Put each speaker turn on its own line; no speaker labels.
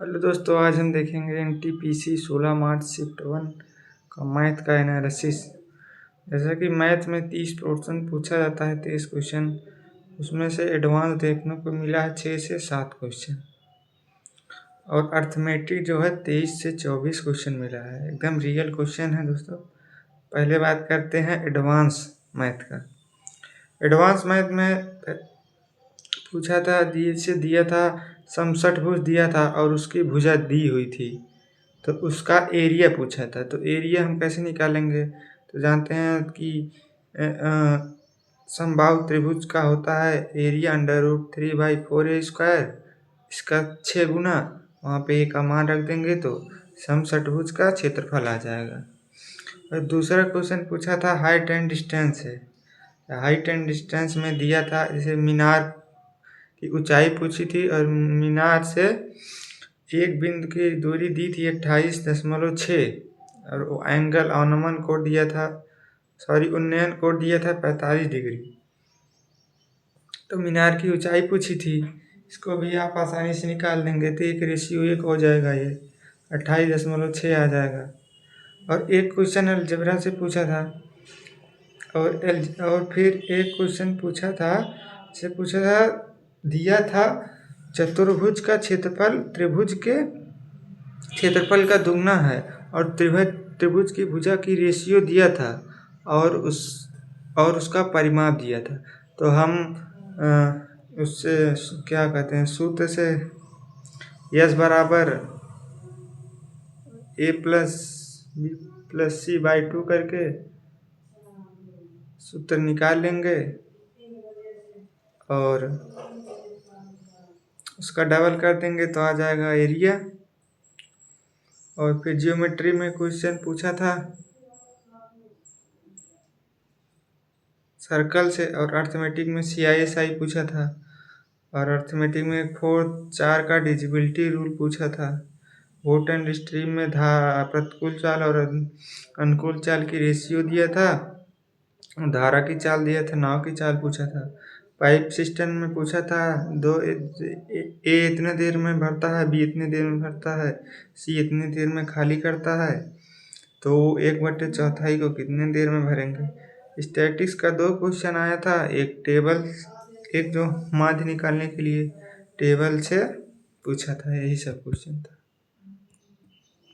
Hello दोस्तों, आज हम देखेंगे एनटीपीसी 16 मार्च शिफ्ट 1 का मैथ का एनालिसिस। जैसा कि मैथ में 30 क्वेश्चन पूछा जाता है, 30 क्वेश्चन, उसमें से एडवांस देखने को मिला है 6 से 7 क्वेश्चन, और अर्थमेटिक जो है 23 से 24 क्वेश्चन मिला है। एकदम रियल क्वेश्चन है दोस्तों। पहले बात करते हैं एडवांस मैथ का। एडवांस मैथ में पूछा था, दिया था समषटभुज दिया था और उसकी भुजा दी हुई थी, तो उसका एरिया पूछा था। तो एरिया हम कैसे निकालेंगे? तो जानते हैं कि समबाहु त्रिभुज का होता है एरिया √3/4a²। इसका 6 गुना, वहाँ पे a का मान रख देंगे तो समषटभुज का क्षेत्रफल आ जाएगा। और दूसरा क्वेश्चन पूछा था हाइट एंड डिस्टेंस है। हाइट एंड डिस्टेंस में दिया था, जैसे मीनार की ऊंचाई पूछी थी और मीनार से एक बिंदु की दूरी दी थी 28.6, और वो एंगल उन्नयन कोण दिया था 45 डिग्री। तो मीनार की ऊंचाई पूछी थी, इसको भी आप आसानी से निकाल देंगे, तो 1:1 हो जाएगा, ये 28.6 आ जाएगा। और एक क्वेश्चन अलजेब्रा से पूछा था, और फिर एक क्वेश्चन पूछा था, दिया था चतुर्भुज का क्षेत्रफल त्रिभुज के क्षेत्रफल का दुगना है, और त्रिभुज की भुजा की रेशियो दिया था, और उसका परिमाप दिया था। तो हम उससे क्या कहते हैं, सूत्र से S बराबर A + B + C/2 करके सूत्र निकाल लेंगे, और उसका डबल कर देंगे तो आ जाएगा एरिया। और फिर ज्योमेट्री में क्वेश्चन पूछा था सर्कल से, और अर्थमेटिक में CISI पूछा था, और अर्थमेटिक में 4 का डिजिबिलिटी रूल पूछा था। वोट एंड स्ट्रीम में प्रतिकूल चाल और अनुकूल चाल की रेशियो दिया था, धारा की चाल दिया था, नाव की चाल पूछा था। पाइप सिस्टम में पूछा था, ए इतने देर में भरता है, बी इतने देर में भरता है, सी इतनी देर में खाली करता है, तो 1/4 को कितने देर में भरेंगे। स्टैटिक्स का 2 क्वेश्चन आया था, एक जो माध्य निकालने के लिए टेबल से पूछा था। यही सब क्वेश्चन था।